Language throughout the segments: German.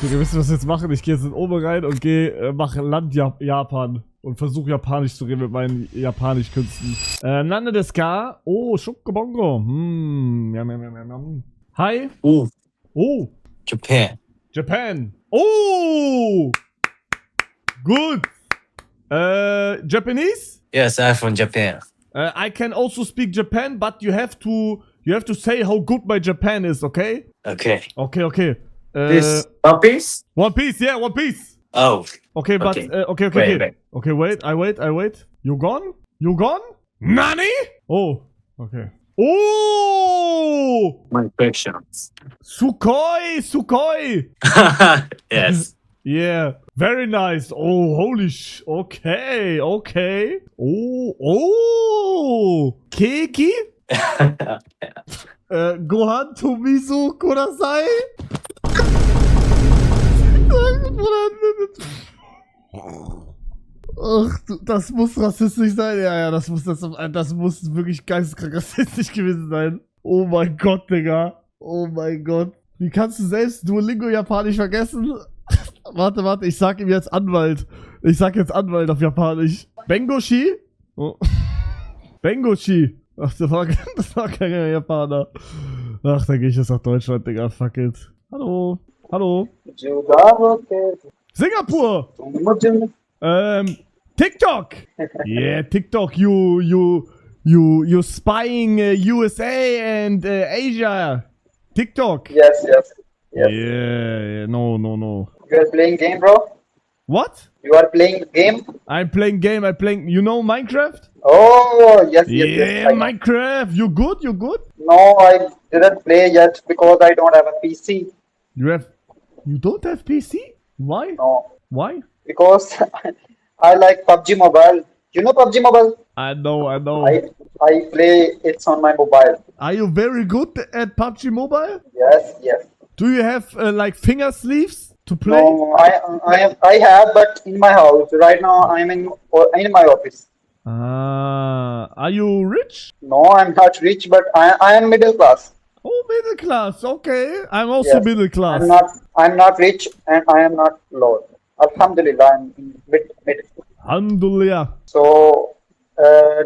Digga, wisst ihr, was wir jetzt machen? Ich gehe jetzt in Oben rein und mache Land Japan. Und versuche Japanisch zu reden mit meinen Japanisch-Künsten. Nande desu ka? Oh, Schokobongo. Yum. Hi. Oh, Oh. Japan. Japan. Oh. Good. Japanese? Yes, I'm from Japan. I can also speak Japan, but you have to say how good my Japan is, okay? Okay. Okay. This One Piece? One Piece, yeah, One Piece. Oh, Okay, but Okay. Okay. Wait. Okay, wait. I wait. You gone? Nani? Oh, okay. Oh! my questions. Sukoi! Yes. Yeah, very nice. Oh, holy okay. Oh! Keki? Gohan Tomisu Kudasai? Ach, das muss rassistisch sein. Ja, das muss wirklich geisteskrank rassistisch gewesen sein. Oh mein Gott, Digga. Oh mein Gott. Wie kannst du selbst Duolingo Japanisch vergessen? Warte, ich sag ihm jetzt Anwalt. Ich sag jetzt Anwalt auf Japanisch. Bengoshi? Oh. Bengoshi. Ach, das war kein Japaner. Ach, dann geh ich jetzt nach Deutschland, Digga. Fuck it. Hallo. Singapur! TikTok! Yeah, TikTok, you spying USA and Asia. TikTok. Yes. Yeah, no. You are playing game, bro? What? You are playing game? I'm playing game, you know Minecraft? Oh, yes. Yeah, I know. Minecraft, you good? No, I didn't play yet because I don't have a PC. You don't have PC? Why? No, Why? because I like PUBG Mobile. You know PUBG Mobile? I know. I play it on my mobile. Are you very good at PUBG Mobile? Yes. Do you have like finger sleeves to play? No, I have, but in my house. Right now, I'm in my office. Are you rich? No, I'm not rich, but I am middle class. Oh, middle class. Okay, I'm also Yes. middle class. I'm not rich and I am not low. Alhamdulillah, I'm in mid. Alhamdulillah. So,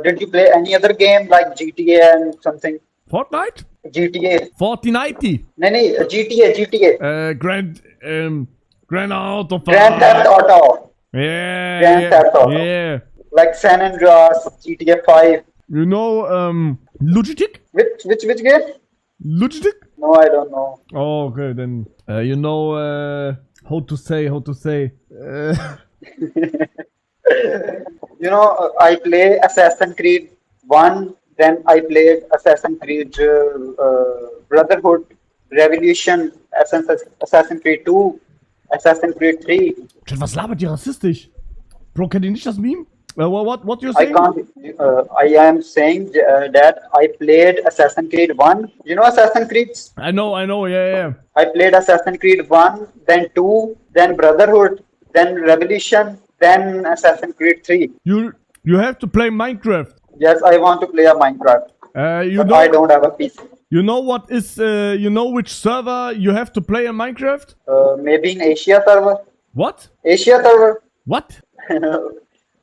did you play any other game like GTA and something? Fortnite? GTA. 4090. No, GTA. Grand Auto. Grand Theft Auto. Yeah. Grand Theft Auto. Yeah. Like San Andreas, GTA 5. You know, Logitech? Which game? Logitech? No, I don't know. Oh, okay, then. You know, how to say. You know, I play Assassin's Creed 1, then I played Assassin's Creed Brotherhood, Revolution, Assassin's Creed 2, Assassin's Creed 3. Chat, was labert ihr rassistisch? Bro, kennt ihr nicht das Meme? What you I saying? can't. I am saying that I played Assassin's Creed 1. You know Assassin's Creed? I know, yeah. I played Assassin's Creed 1, then 2, then Brotherhood, then Revolution, then Assassin's Creed 3. You have to play Minecraft. Yes, I want to play a Minecraft. You But I know, don't have a PC. you know what is, you know which server you have to play in Minecraft? Maybe in Asia server. What? Asia server. What?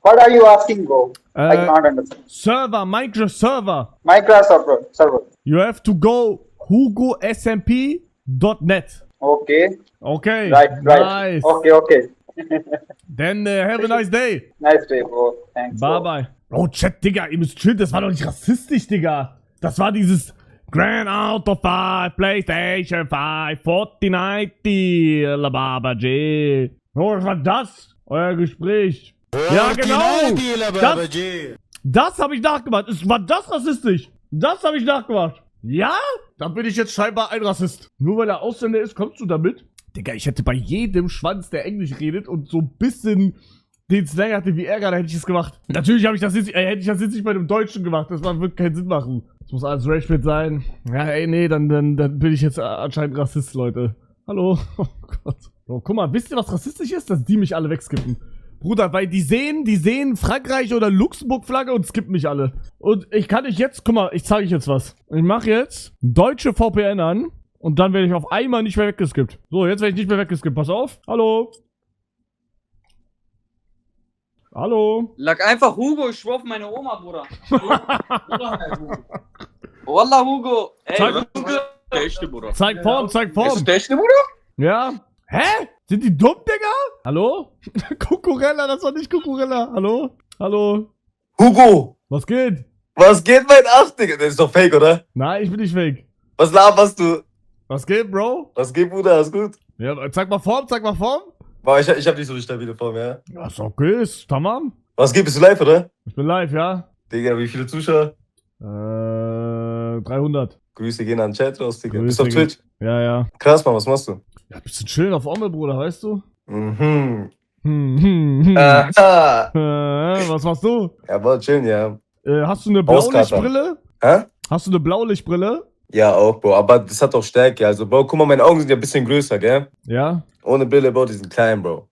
What are you asking, bro? I can't understand. Server, Minecraft server. Minecraft server. You have to go hugosmp.net. Okay. Okay. Right. Nice. Okay. Then have a nice day. Nice day, bro. Thanks. bro. Bye. Oh, Chat, Digga, ihr müsst chillen, das war doch nicht rassistisch, Digga. Das war dieses Grand Auto 5, PlayStation 5, 4090, Lababa G. Oh, was war das? Euer Gespräch. Ja, genau. Das habe ich nachgemacht. War das rassistisch? Das habe ich nachgemacht. Ja? Dann bin ich jetzt scheinbar ein Rassist. Nur weil er Ausländer ist, kommst du damit? Digga, ich hätte bei jedem Schwanz, der Englisch redet und so ein bisschen den Slang hatte wie er gerade, hätte ich es gemacht. Natürlich hätte ich das jetzt nicht bei dem Deutschen gemacht. Das wird keinen Sinn machen. Das muss alles Rage-Bit sein. Ja, ey, nee, dann bin ich jetzt anscheinend Rassist, Leute. Hallo? Oh Gott. Oh, guck mal, wisst ihr, was rassistisch ist? Dass die mich alle wegskippen. Bruder, weil die sehen Frankreich oder Luxemburg-Flagge und skippen mich alle. Und ich kann nicht jetzt, guck mal, ich zeige euch jetzt was. Ich mache jetzt deutsche VPN an. Und dann werde ich auf einmal nicht mehr weggeskippt. So, jetzt werde ich nicht mehr weggeskippt. Pass auf. Hallo. Hallo. Lag einfach Hugo, ich schwör auf meine Oma, Bruder. Wallah, Hugo. Ey, Zeig- Hugo. Der echte, Bruder. Zeig Form, zeig Form. Ist der echte, Bruder? Ja. Hä? Sind die dumm, Digga? Hallo? Kukurella, das war nicht Kukurella. Hallo? Hallo? Hugo, Was geht? was geht, mein Arsch, Digga? Der ist doch fake, oder? Nein, ich bin nicht fake. Was laberst du? Was geht, Bro? Was geht, Bruder? Alles gut? Ja, zeig mal Form, zeig mal Form. Boah, ich hab nicht so eine stabile Form, ja? Ja, ist okay, ist tamam. Was geht, bist du live, oder? Ich bin live, ja? Digga, wie viele Zuschauer? 300. Grüße gehen an den Chat raus, Digga. Grüße Bist du auf gehen- Twitch? Ja, ja. Krass, Mann, was machst du? Ja, bisschen chillen auf Ommel, Bruder, weißt du? Mhm. Aha. Aha. Was machst du? Ja, boah, chillen, ja. Hast du eine Auskater. Blaulichtbrille? Hä? Hast du eine Blaulichtbrille? Ja, auch, Bro. Aber das hat auch Stärke. Also, Bro, guck mal, meine Augen sind ja ein bisschen größer, gell? Ja? Ohne Brille, Bro, die sind klein, Bro.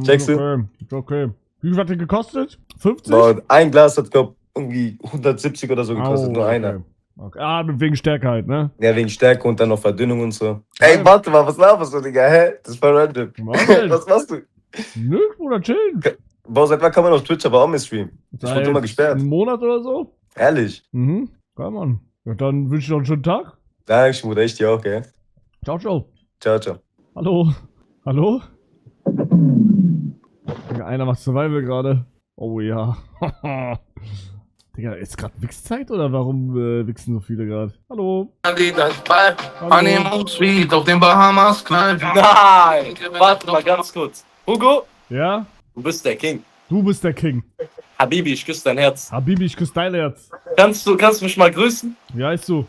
Checkst du? Okay, okay. Wie viel hat die gekostet? 50? Bro, ein Glas hat, glaub, irgendwie 170 oder so gekostet, nur okay. einer. Okay. Ah, wegen Stärke halt, ne? Ja, wegen Stärke und dann noch Verdünnung und so. Ey, warte mal, was laberst du, Digga? Hä? Das ist voll random. Was denn? Was machst du? Nö, Bruder, chillen. Bro, seit wann kann man auf Twitch aber auch mehr streamen? Das wurde immer gesperrt. Einen Monat oder so? Ehrlich. Mhm, kann man. Ja, dann wünsche ich noch einen schönen Tag. Dankeschön, Bruder, ich dir auch, gell? Ciao, ciao. Ciao, ciao. Hallo? Hallo? Digga, einer macht Survival gerade. Oh ja. Digga, ist gerade Wichszeit oder warum wichsen so viele gerade? Hallo? Das Ball, Hallo? Honeymoon Suite auf den Bahamas knallen. Nein! Warte mal ganz kurz. Hugo, Ja? du bist der King. Du bist der King. Habibi, ich küsse dein Herz. Habibi, ich küsse dein Herz. Kannst du mich mal grüßen? Wie heißt du?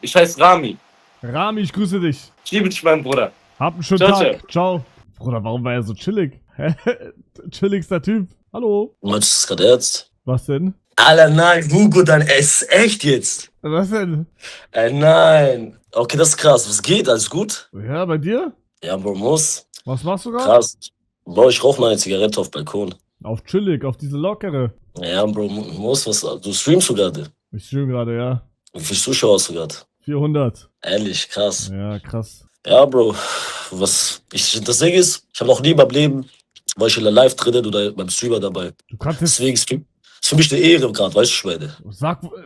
Ich heiße Rami. Rami, ich grüße dich. Ich liebe dich, mein Bruder. Hab einen schönen Ciao, Tag. Ciao. Bruder, warum war er so chillig? Chilligster Typ. Hallo? Meinst du das gerade ernst? Was denn? Alter, nein, Hugo, dein ist echt jetzt. Was denn? Nein. Okay, das ist krass. Was geht? Alles gut? Ja, bei dir? Ja, Bro, muss. Was machst du gerade? Krass. Bro, ich rauche meine Zigarette auf Balkon. Auf chillig, auf diese lockere. Ja, Bro, muss. Was? Du streamst du gerade? Ich stream gerade, ja. Wie viele Zuschauer hast du gerade? 400. Ehrlich, krass. Ja, krass. Ja, Bro. Das Ding ist, ich habe noch nie in meinem Leben, war ich in der Live-Drin oder beim Streamer dabei. Du kannst jetzt. Deswegen ist für mich eine Ehre gerade, weißt du, ich meine.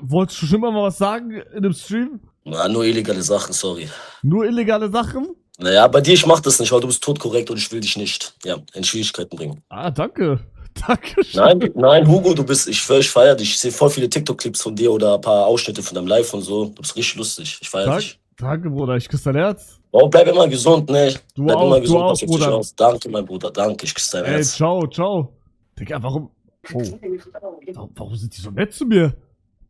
Wolltest du schon immer mal was sagen in dem Stream? Na, nur illegale Sachen, sorry. Nur illegale Sachen? Naja, bei dir, ich mach das nicht, weil du bist totkorrekt und ich will dich nicht, ja, in Schwierigkeiten bringen. Ah, danke. Dankeschön. Nein, Hugo, ich feier dich. Ich sehe voll viele TikTok-Clips von dir oder ein paar Ausschnitte von deinem Live und so. Du bist richtig lustig. Ich feier dich. Danke, Bruder. Ich küsse dein Herz. Oh, bleib immer gesund, ne? Du Bleib auch, immer du gesund, auch, pass auf dich Bruder. auf. Danke, mein Bruder, danke. Ich küsse dein Ey, Herz. ciao, ciao. Digga, warum? Oh. Warum sind die so nett zu mir?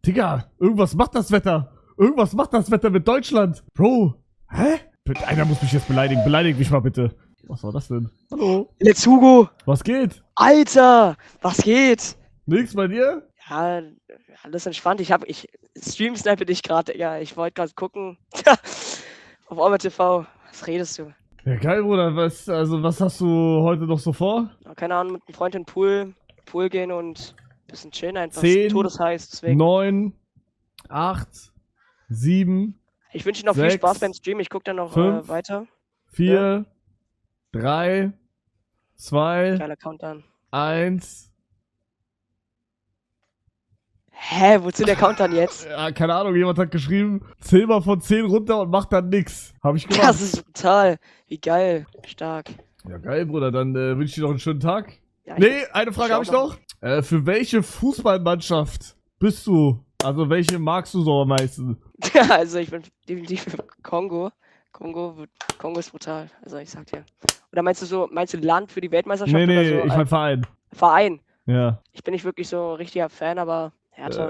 Digga, irgendwas macht das Wetter. Irgendwas macht das Wetter mit Deutschland. Bro. Hä? Bitte, einer muss mich jetzt beleidigen. Beleidigt mich mal bitte. Was war das denn? Hallo? Let's Hugo! Was geht? Alter! Was geht? Nix bei dir? Ja, alles entspannt. Ich stream-snipe dich gerade, Digga. Ich wollte gerade gucken. Auf Orma TV. Was redest du? Ja, geil, Bruder. Was hast du heute noch so vor? Ja, keine Ahnung, mit einem Freund in den Pool gehen und ein bisschen chillen einfach. 10, Todesheiß, deswegen. 9, 8, 7, Ich wünsche dir noch viel 6, Spaß beim Stream. Ich gucke dann noch 5, weiter. 4, 3, 2, Geiler Countdown. 1. Hä, wozu der Countdown jetzt? Ja, keine Ahnung, jemand hat geschrieben, zähl mal von 10 runter und mach dann nix. Hab ich gemacht. Das ist brutal. Wie geil. Stark. Ja, geil, Bruder. Dann wünsche ich dir noch einen schönen Tag. Ja, Nee, eine Frage ich habe ich noch. Für welche Fußballmannschaft bist du? Also, welche magst du so am meisten? Also ich bin definitiv für Kongo. Kongo ist brutal. Also ich sag dir. Oder meinst du Land für die Weltmeisterschaft Nee, oder nee, so? ich mein Verein. Verein. Ja. Ich bin nicht wirklich so ein richtiger Fan, aber Hertha.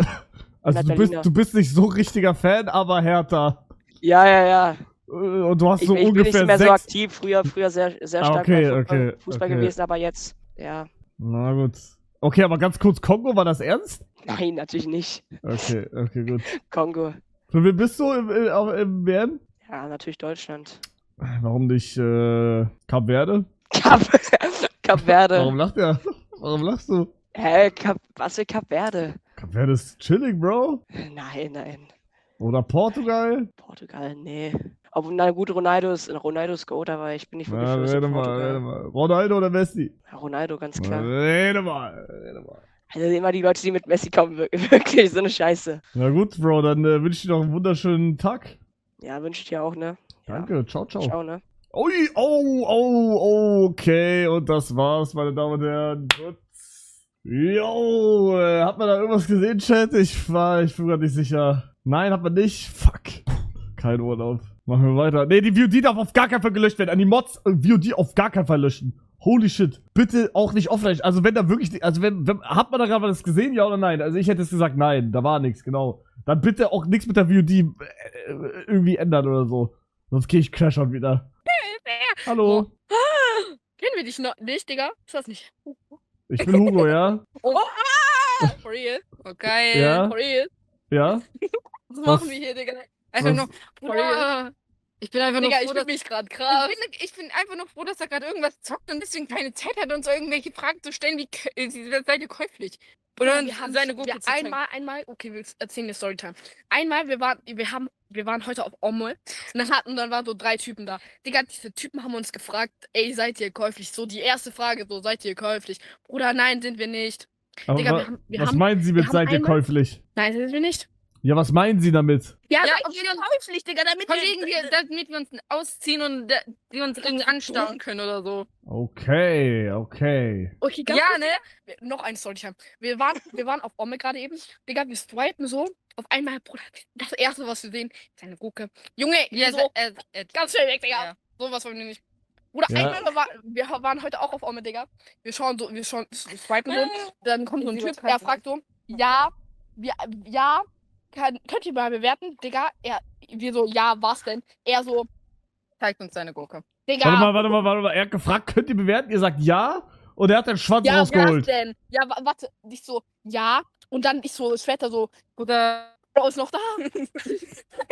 Also, Berliner. du bist nicht so richtiger Fan, aber Hertha. Ja. Und du hast so Ich bin nicht ungefähr mehr so 6. aktiv. Früher sehr stark okay, bei Fußball okay. gewesen, aber jetzt, ja. Na gut. Okay, aber ganz kurz, Kongo, war das ernst? Nein, natürlich nicht. Okay, gut. Kongo. Für wen bist du im WM? Ja, natürlich Deutschland. Warum nicht Kap Verde? Kap Verde. Warum lacht er? Warum lachst du? Hä, was für Kap Verde? Kap Verde ist chillig, Bro. Nein. Oder Portugal? Portugal, nee. na gut, Ronaldo ist Goat, aber ich bin nicht wirklich für Rede Portugal. mal. Ronaldo oder Messi? Ja, Ronaldo, ganz klar. Rede mal. Also immer die Leute, die mit Messi kommen, wirklich so eine Scheiße. Na gut, Bro, dann wünsche ich dir noch einen wunderschönen Tag. Ja, wünsche ich dir auch, ne? Ja. Danke, ciao, ciao. Ciao, ne? Ui, okay, und das war's, meine Damen und Herren. Gut. Jo, hat man da irgendwas gesehen, Chat? Ich bin gerade nicht sicher. Nein, hat man nicht. Fuck. Kein Urlaub. Machen wir weiter. Nee, die VOD darf auf gar keinen Fall gelöscht werden. An die Mods VOD auf gar keinen Fall löschen. Holy shit. Bitte auch nicht offline. Also wenn da wirklich, also hat man da gerade was gesehen, ja oder nein? Also ich hätte jetzt gesagt, nein, da war nichts, genau. Dann bitte auch nichts mit der VOD irgendwie ändern oder so. Sonst krieg ich Crashout wieder. Hallo. Kennen wir dich noch nicht, Digga? Ist das nicht? Ich bin Hugo, ja? Oh, for real? Oh, geil. Ja? For real? Ja? Was machen wir hier, Digga? Einfach nur, for real? Ich bin einfach nur froh, dass mich gerade krass. Ich bin einfach nur froh, dass er gerade irgendwas zockt und deswegen keine Zeit hat, uns irgendwelche Fragen zu stellen, wie seid ihr käuflich? Oder seine Gurke zu zeigen. Einmal, okay, wir erzählen dir Storytime. Einmal, wir waren heute auf Ommel und dann waren so 3 Typen da. Digga, diese Typen haben uns gefragt, ey, seid ihr käuflich? So die erste Frage, so, seid ihr käuflich? Bruder, nein, sind wir nicht. Aber Digga, was meinen Sie mit seid ihr käuflich? Nein, sind wir nicht. Ja, was meinen Sie damit? Ja, seid ihr käuflich, Digga, damit wir uns ausziehen und die uns irgendwie anstarren können oder so. Okay. Okay, ganz ja, ne? Noch eine Storytime. Wir waren auf Omme gerade eben. Digga, wir swipen so. Auf einmal, Bruder, das erste, was wir sehen, ist eine Gurke. Junge, so, ganz schnell weg, Digga. Ja. So was wollen wir nicht. Bruder, Ja. einmal wir waren heute auch auf Omme, Digga. Wir swipen so. Dann kommt so ein Typ, er fragt so, könnt ihr mal bewerten? Digga, wir so, ja, was denn? Er so, zeigt uns seine Gurke. Digga. Warte mal. Er hat gefragt, könnt ihr bewerten? Ihr sagt ja? Und er hat den Schwanz Ja, rausgeholt. was denn? Ja, warte. Ich so, ja. Und dann ich so später so, Bruder, Bro ist noch da.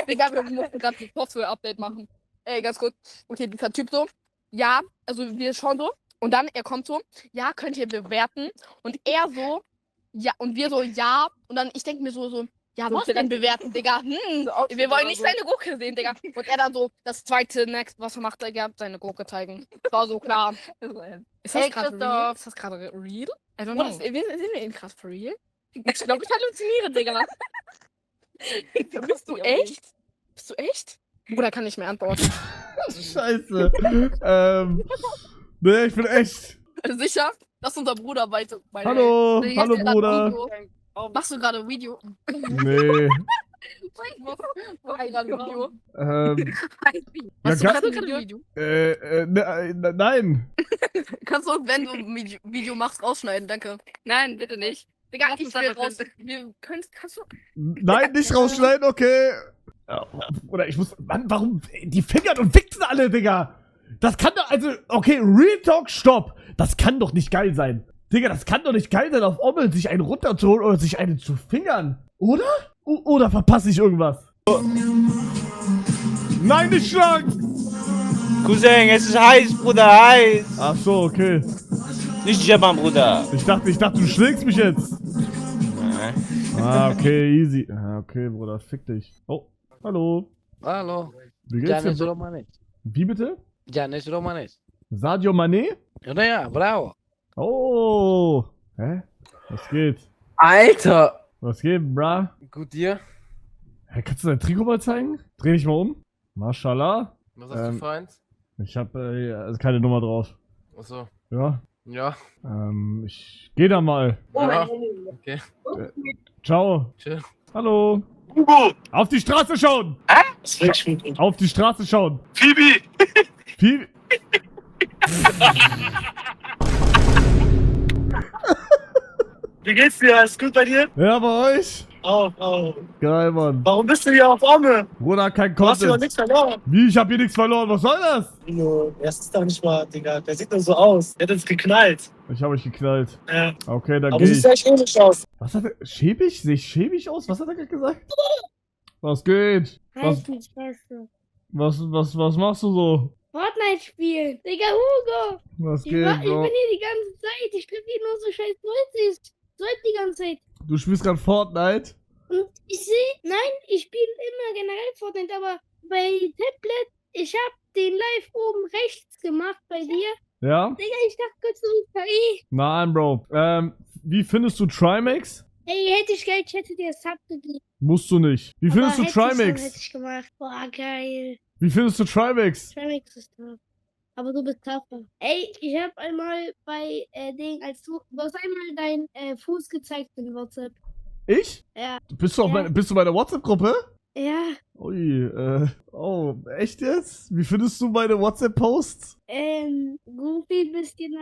Digga, wir mussten gerade ein Software-Update machen. Ey, ganz kurz. Okay, dieser Typ so, ja, also wir schauen so. Und dann, er kommt so, ja, könnt ihr bewerten? Und er so, ja, und wir so, ja. Und dann, ich denke mir so, ja, was denn bewerten, Digga? Wir wollen nicht seine Gurke sehen, Digga. Und er dann so, das zweite Next, was er macht, Digga, seine Gurke zeigen. Das war so klar. Ist das gerade real? Ist das gerade real? I don't know. Sind wir eben krass for real? Ich glaube, ich halluziniere, Digga. Bist du echt? Bist du echt? Bruder kann nicht mehr antworten. Scheiße. Nee, ich bin echt. Sicher? Das ist unser Bruder weiter. Hallo Bruder. Machst du gerade ein Video? Nee. Machst du gerade ein Video? Nein. Kannst du, wenn du ein Video machst, rausschneiden, danke. Nein, bitte nicht. Digga, ich will raus. Kannst du? Nein, nicht rausschneiden, okay. Oder ich muss. Mann, warum? Die fingern und wichsen alle, Digga. Das kann doch. Also, okay, Real Talk, stopp. Das kann doch nicht geil sein. Digga, das kann doch nicht geil sein, auf Ommel sich einen runterzuholen oder sich einen zu fingern. Oder? Oder verpasse ich irgendwas? Nein, nicht schlagen! Cousin, es ist heiß, Bruder, heiß. Ach so, okay. Nicht jammern, Bruder. Ich dachte, du schlägst mich jetzt. Ah, okay, easy. Ah, okay, Bruder, fick dich. Oh, hallo. Hallo. Wie geht's Janis dir? Romanes. Wie bitte? Janis Romanes. Sadio Mané? Ja, bravo. Oh. Hä? Was geht? Alter. Was geht, bra? Gut dir? Hey, kannst du dein Trikot mal zeigen? Dreh dich mal um. Mashallah. Was hast du für eins? Ich hab also keine Nummer drauf. Achso. Ja. Ja. Ich geh da mal. Ja. Okay. Ciao. Tschüss. Hallo. Auf die Straße schauen! Auf die Straße schauen! Phoebe! Phoebe! Wie geht's dir? Alles gut bei dir? Ja, bei euch? Auch. Geil, Mann. Warum bist du hier auf Omme? Bruder, kein Du hast hier noch Content. nichts verloren. Wie? Ich hab hier nichts verloren. Was soll das? Das ist doch nicht wahr, Digga. Der sieht doch so aus. Der hat uns geknallt. Ich hab euch geknallt. Ja. Okay, dann Aber geh du ich. siehst echt ähnlich aus. Was hat er? Schäbig? Sehe ich schäbig aus? Was hat er gerade gesagt? Was geht? Was machst du so? Fortnite spielen. Digga, Hugo. Was Ich geht, bin Bro? hier die ganze Zeit. Ich treffe hier nur so scheiß Leute. Die ganze Zeit. Du spielst gerade Fortnite? Und ich spiele immer generell Fortnite, aber bei Tablet ich hab den live oben rechts gemacht bei dir. Ja? Digga, ich dachte kurz, du bist KI. Nein, Bro. Wie findest du Trimax? Ey, hätte ich Geld, ich hätte dir Sub gegeben. Musst du nicht. Wie findest du hätte ich Trimax? gemacht. Boah, geil. Wie findest du Trimax? Trimax ist tough. Aber du bist tougher. Ey, ich hab einmal bei Ding, als du hast einmal deinen Fuß gezeigt in WhatsApp. Ich? Ja. Bist du bei der WhatsApp-Gruppe? Ja. Ui, oh, echt jetzt? Wie findest du meine WhatsApp-Posts? Goofy bisschen,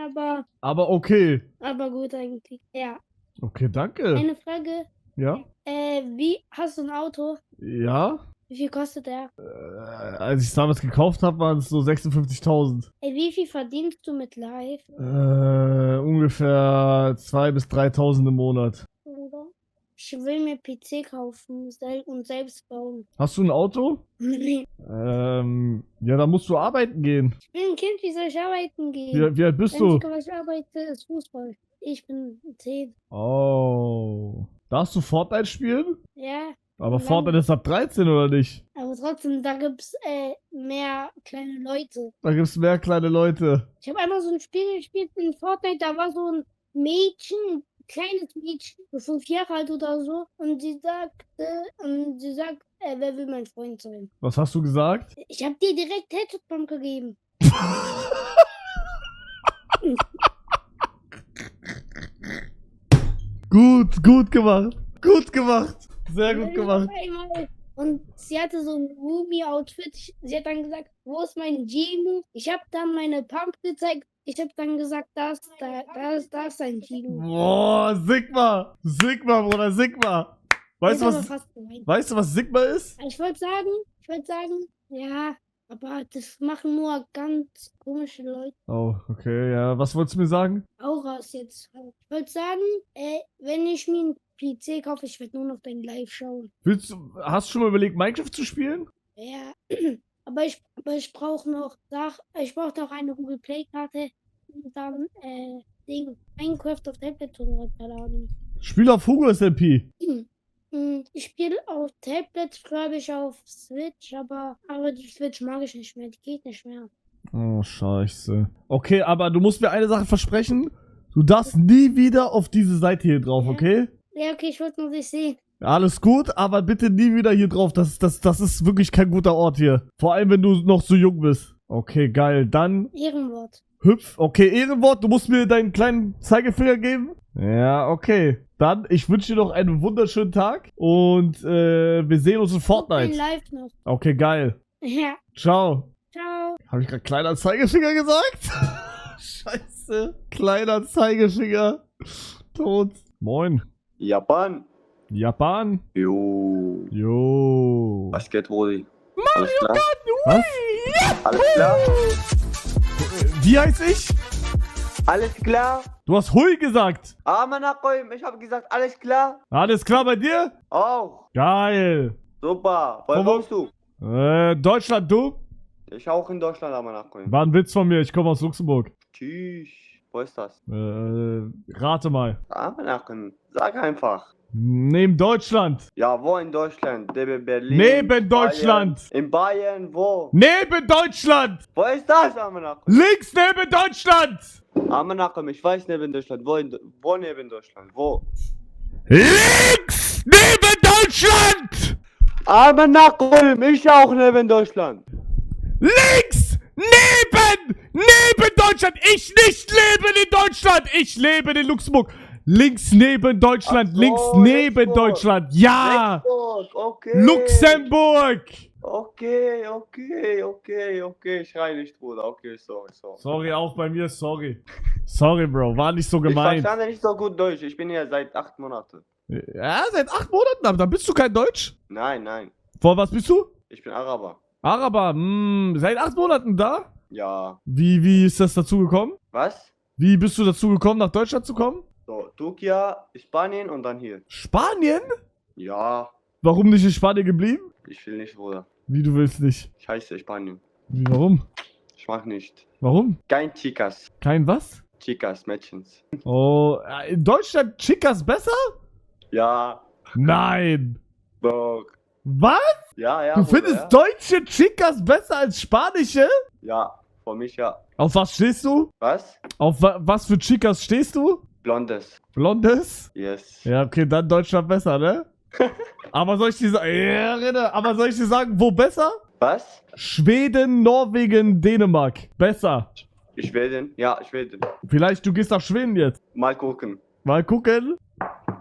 aber Okay. gut eigentlich. Ja. Okay, danke. Eine Frage. Ja? Wie hast du ein Auto? Ja? Wie viel kostet der? Als ich es damals gekauft habe, waren es so 56.000. Ey, wie viel verdienst du mit Live? Ungefähr 2.000 bis 3.000 im Monat. Oder? Ich will mir PC kaufen und selbst bauen. Hast du ein Auto? Nee. Ja, dann musst du arbeiten gehen. Ich bin ein Kind, wie soll ich arbeiten gehen? Wie alt bist Das du? Einzige, was ich arbeite, ist Fußball. Ich bin 10. Oh. Darfst du Fortnite spielen? Ja. Aber Lang. Fortnite ist ab 13, oder nicht? Aber trotzdem, da gibt's mehr kleine Leute. Da gibt's mehr kleine Leute. Ich habe einmal so ein Spiel gespielt in Fortnite, da war so ein Mädchen, ein kleines Mädchen, so 5 Jahre alt oder so. Und sie sagt, wer will mein Freund sein? Was hast du gesagt? Ich habe dir direkt Headshot-Bomb gegeben. Gut gemacht. Gut gemacht. Sehr gut gemacht. Und sie hatte so ein Ruby-Outfit. Sie hat dann gesagt, wo ist mein G-Move? Ich habe dann meine Pump gezeigt. Ich habe dann gesagt, da ist ein G-Move. Boah, Sigma. Sigma, Bruder, Sigma. Weißt du, was Sigma ist? Ich wollte sagen, ja, aber das machen nur ganz komische Leute. Oh, okay, ja. Was wolltest du mir sagen? Auras jetzt. Ich wollte sagen, wenn ich mir einen PC kaufe, ich werde nur noch dein Live schauen. Hast du schon mal überlegt, Minecraft zu spielen? Ja, aber ich brauche noch eine Google Play Karte und dann Minecraft auf Tablet oder keine Ahnung. Spiel auf Hugo SMP. Ich spiele auf Tablet, glaube ich, auf Switch, aber die Switch mag ich nicht mehr, die geht nicht mehr. Oh, scheiße. Okay, aber du musst mir eine Sache versprechen. Du darfst nie wieder auf diese Seite hier drauf, okay? Ja, okay, ich wollte nur nicht sehen. Alles gut, aber bitte nie wieder hier drauf. Das ist wirklich kein guter Ort hier. Vor allem, wenn du noch so jung bist. Okay, geil. Dann Ehrenwort. hüpf. Okay, Ehrenwort. Du musst mir deinen kleinen Zeigefinger geben. Ja, okay. Dann, ich wünsche dir noch einen wunderschönen Tag. Und wir sehen uns in Fortnite. Live noch. Okay, geil. Ja. Ciao. Ciao. Habe ich gerade kleiner Zeigefinger gesagt? Scheiße. Kleiner Zeigefinger. Tot. Moin. Japan. Japan? Jo. Jo. Was geht, Brody? Mario Kart, Was? Alles klar? Wie heiß ich? Alles klar? Du hast Hui gesagt. Manakoim, ich habe gesagt, alles klar? Alles klar bei dir? Auch. Geil. Super. Wo kommst du? Deutschland, du? Ich auch in Deutschland, Manakoim. War ein Witz von mir, ich komme aus Luxemburg. Tschüss. Wo ist das? Rate mal. Manakoim, sag einfach. Neben Deutschland. Ja, wo in Deutschland? Neben Berlin? Neben Deutschland. Bayern. In Bayern, wo? Neben Deutschland. Wo ist das, Manakoim? Links neben Deutschland. Manakoim, ich weiß neben Deutschland. Wo neben Deutschland? Wo? Links neben Deutschland. Manakoim, ich auch neben Deutschland. Links neben Deutschland. Ich nicht lebe in Deutschland. Ich lebe in Luxemburg. Links neben Deutschland. Ach so, links neben Luxemburg. Deutschland. Ja. Luxemburg, okay. Luxemburg. Okay. Schrei nicht, Bruder. Okay, sorry. Sorry, auch bei mir, sorry. Sorry, Bro, war nicht so gemeint. Ich verstehe nicht so gut Deutsch. Ich bin hier seit 8 Monaten. Ja, seit 8 Monaten, aber dann bist du kein Deutsch? Nein. Vor was bist du? Ich bin Araber. Araber, seit 8 Monaten da? Ja. Wie ist das dazu gekommen? Was? Wie bist du dazu gekommen, nach Deutschland zu kommen? So, Türkei, Spanien und dann hier. Spanien? Ja. Warum nicht in Spanien geblieben? Ich will nicht, Bruder. Wie, du willst nicht? Ich heiße Spanien. Wie, warum? Ich mag nicht. Warum? Kein Chicas. Kein was? Chicas, Mädchens. Oh, in Deutschland Chicas besser? Ja. Nein. Doch. Was? Ja, ja. Du Bruder, findest ja. deutsche Chicas besser als spanische? Ja, für mich ja. Auf was stehst du? Was? Auf was für Chicas stehst du? Blondes. Blondes? Yes. Ja, okay, dann Deutschland besser, ne? Aber soll ich dir sagen, ja, Rede, aber soll ich dir sagen, wo besser? Was? Schweden, Norwegen, Dänemark. Besser. Schweden? Ja, Schweden. Vielleicht du gehst nach Schweden jetzt. Mal gucken. Mal gucken.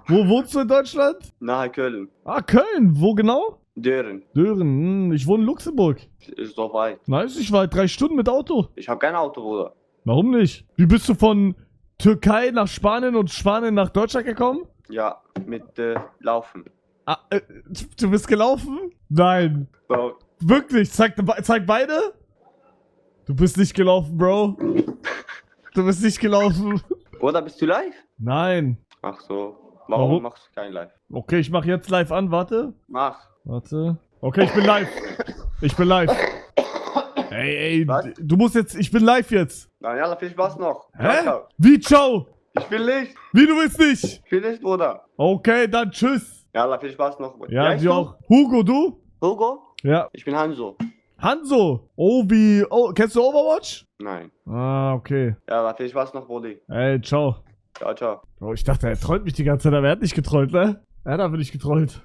Wo wohnst du in Deutschland? Nahe Köln. Ah, Köln. Wo genau? Dören. Dören. Ich wohne in Luxemburg. Ist so weit. Nein, ist nicht weit. 3 Stunden mit Auto. Ich habe kein Auto, Bruder. Warum nicht? Wie bist du von Türkei nach Spanien und Spanien nach Deutschland gekommen? Ja, mit Laufen. Ah, du bist gelaufen? Nein. So. Wirklich? Zeig beide? Du bist nicht gelaufen, Bro. Du bist nicht gelaufen. Oder bist du live? Nein. Ach so. Warum machst du kein Live? Okay, ich mach jetzt live an. Warte. Mach. Warte. Okay, ich bin live. Ich bin live. Ey, Was? du musst jetzt... Ich bin live jetzt. Na ja, viel Spaß noch. Hä? Ciao. Wie, ciao? Ich will nicht. Wie, du willst nicht? Ich will nicht, Bruder. Okay, dann tschüss. Ja, viel Spaß noch. Ja, Wie heißt dir du? auch. Hugo, du? Hugo? Ja. Ich bin Hanso. Hanso. Oh, wie... Oh, kennst du Overwatch? Nein. Ah, okay. Ja, viel Spaß noch, Brudi. Ey, ciao. Ciao, ciao. Oh, ich dachte, er trollt mich die ganze Zeit, aber er hat nicht getrollt, ne? Er hat aber nicht getrollt.